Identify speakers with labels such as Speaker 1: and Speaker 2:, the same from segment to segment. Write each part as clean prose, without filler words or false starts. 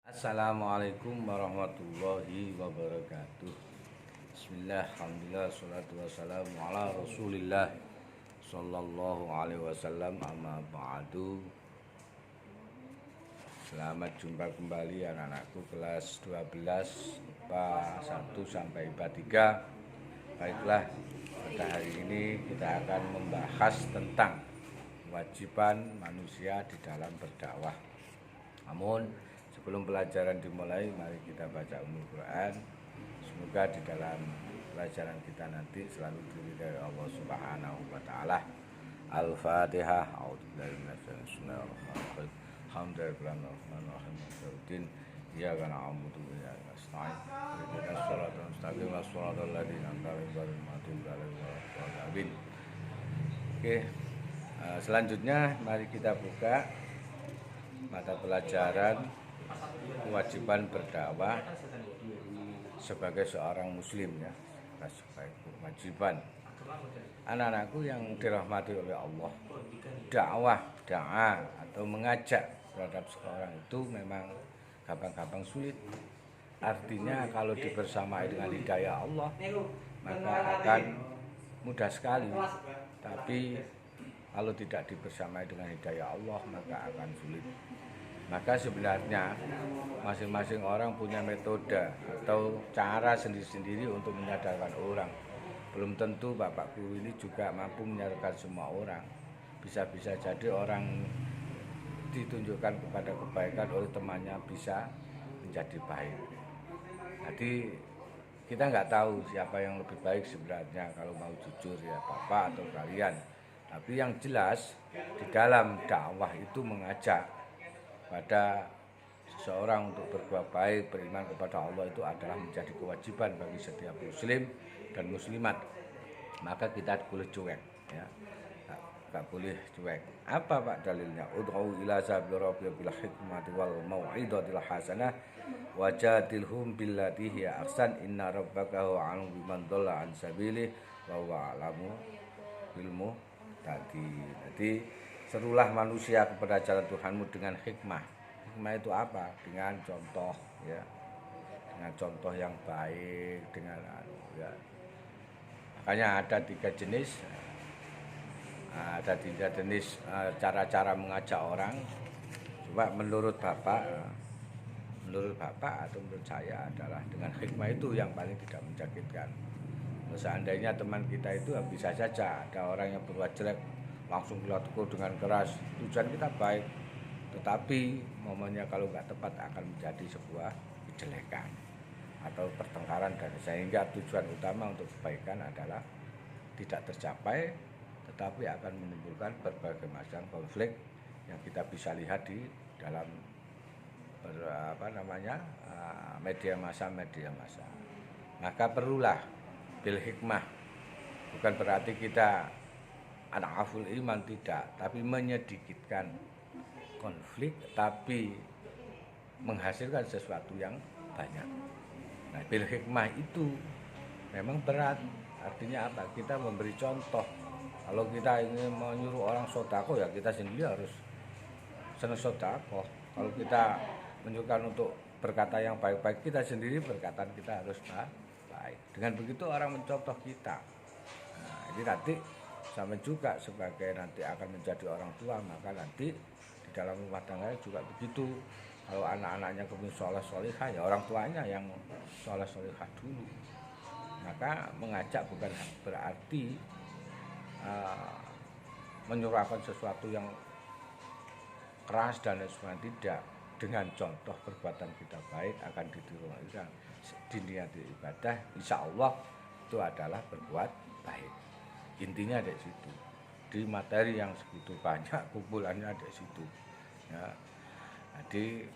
Speaker 1: Assalamualaikum warahmatullahi wabarakatuh. Bismillah, alhamdulillah, salatu wassalamu ala rasulillah sallallahu alaihi wasallam, amma ba'du. Selamat jumpa kembali anak-anakku kelas 12 IPA 1 sampai IPA 3. Baiklah, pada hari ini kita akan membahas tentang kewajiban manusia di dalam berdakwah. Namun sebelum pelajaran dimulai, mari kita baca Ummul Quran. Semoga di dalam pelajaran kita nanti selalu diridhai Allah Subhanahu wa taala. Al-Fatihah. A'udzubillahi minasyaitonir rajim. Alhamdulillahirrahmanirrahim. Iyyaka na'budu wa iyyaka nasta'in. Ihdinas siratal mustaqim, siratal ladzina an'amta 'alaihim ghairil maghdubi 'alaihim waladdallin. Oke. Selanjutnya mari kita buka mata pelajaran kewajiban berdakwah sebagai seorang muslim, ya, sebagai kewajiban. Anak-anakku yang dirahmati oleh Allah, dakwah, atau mengajak terhadap seorang itu memang gampang-gampang sulit. Artinya kalau dibersamai dengan hidayah Allah maka akan mudah sekali. Tapi kalau tidak dibersamai dengan hidayah Allah maka akan sulit. Maka sebenarnya masing-masing orang punya metode atau cara sendiri-sendiri untuk menyadarkan orang. Belum tentu Bapak Guru ini juga mampu menyadarkan semua orang. Bisa-bisa jadi orang ditunjukkan kepada kebaikan oleh temannya bisa menjadi baik. Jadi kita nggak tahu siapa yang lebih baik sebenarnya, kalau mau jujur ya Bapak atau kalian. Tapi yang jelas di dalam dakwah itu mengajak pada seseorang untuk berbuat baik, beriman kepada Allah, itu adalah menjadi kewajiban bagi setiap muslim dan muslimat. Maka kita boleh cuek, ya, nggak boleh cuek. Apa Pak dalilnya? Ud'u ila sabili rabbika bil hikmati wal mau'izatil hasanah wajadilhum billati hiya ahsan inna rabbaka huwa a'lamu biman dhalla an sabilihi wa huwa a'lamu bil muhtadin. Jadi serulah manusia kepada jalan Tuhanmu dengan hikmah. Hikmah itu apa? Dengan contoh, ya, dengan contoh yang baik, dengan ya. Makanya ada tiga jenis cara-cara mengajak orang. Coba menurut Bapak atau menurut saya adalah dengan hikmah itu yang paling tidak menyakitkan. Seandainya teman kita itu bisa saja ada orang yang berbuat jelek, langsung kita tegur dengan keras, tujuan kita baik, tetapi momennya kalau nggak tepat akan menjadi sebuah kejelekan atau pertengkaran, dan sehingga tujuan utama untuk kebaikan adalah tidak tercapai, tetapi akan menimbulkan berbagai macam konflik yang kita bisa lihat di dalam media massa. Maka perlulah bil hikmah, bukan berarti kita an'aful iman, tidak, tapi menyedikitkan konflik tapi menghasilkan sesuatu yang banyak. Nah, bil hikmah itu memang berat. Artinya apa? Kita memberi contoh. Kalau kita ingin menyuruh orang sedekah, ya kita sendiri harus senang sedekah. Kalau kita menyuruhkan untuk berkata yang baik-baik, kita sendiri perkataan kita harus baik. Dengan begitu orang mencontoh kita. Nah, ini nanti sama juga sebagai nanti akan menjadi orang tua, maka nanti di dalam rumah tangga juga begitu. Kalau anak-anaknya kepingin soleh-solehah, ya orang tuanya yang soleh-solehah dulu. Maka mengajak bukan berarti menyuruhkan sesuatu yang keras dan lain sebagainya, tidak. Dengan contoh perbuatan kita baik akan ditiru orang, diniati ibadah, insya Allah itu adalah berbuat baik. Intinya di situ, di materi yang segitu banyak kumpulannya di situ, ya. Jadi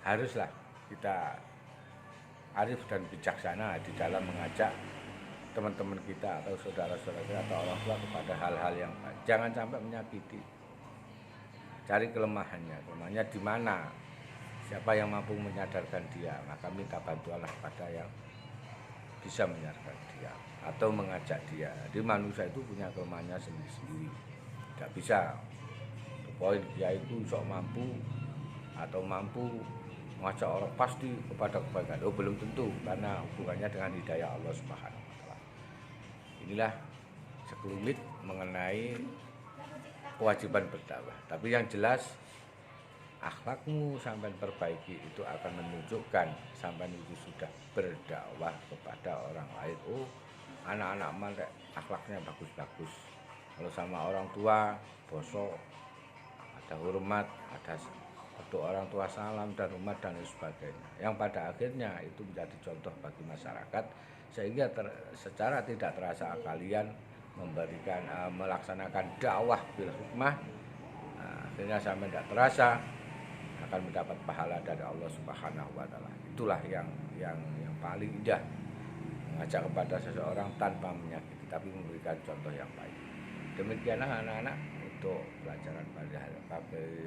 Speaker 1: haruslah kita arif dan bijaksana di dalam mengajak teman-teman kita atau saudara-saudara kita atau orang tua kepada hal-hal yang baik. Jangan sampai menyakiti. Cari kelemahannya di mana, siapa yang mampu menyadarkan dia, maka minta bantuanlah pada yang bisa menyadarkan dia atau mengajak dia. Jadi manusia itu punya kelemahannya sendiri-sendiri. Tidak bisa poin dia itu sok mampu atau mampu mengajak orang pasti kepada kebaikan. Oh, belum tentu, karena hubungannya dengan hidayah Allah Subhanahu wa taala. Inilah sekelumit mengenai kewajiban berdakwah. Tapi yang jelas akhlakmu sampai perbaiki itu akan menunjukkan sampai itu sudah berdakwah kepada orang lain. Oh, anak-anak mana akhlaknya bagus-bagus. Kalau sama orang tua, bosok, ada hormat, ada untuk orang tua salam dan hormat dan sebagainya. Yang pada akhirnya itu menjadi contoh bagi masyarakat sehingga secara tidak terasa kalian memberikan melaksanakan dakwah bil hikmah. Akhirnya sampai tidak terasa akan mendapat pahala dari Allah Subhanahu wa taala. Itulah yang paling indah, mengajak kepada seseorang tanpa menyakiti tapi memberikan contoh yang baik. Demikianlah anak-anak untuk pelajaran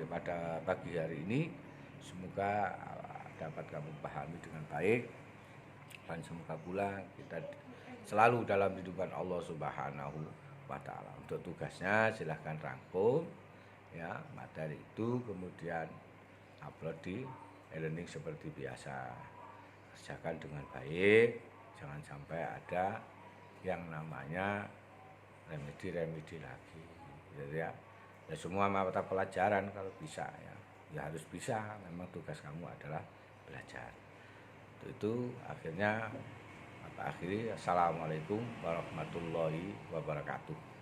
Speaker 1: pada pagi hari ini. Semoga dapat kamu pahami dengan baik dan semoga pula kita selalu dalam lindungan Allah Subhanahu wa taala. Untuk tugasnya silahkan rangkum ya materi itu, kemudian upload di e-learning seperti biasa. Kerjakan dengan baik, jangan sampai ada yang namanya remedi lagi gitu ya. Ya semua mata pelajaran kalau bisa ya harus bisa, memang tugas kamu adalah belajar. Itu akhirnya akhiri. Assalamualaikum warahmatullahi wabarakatuh.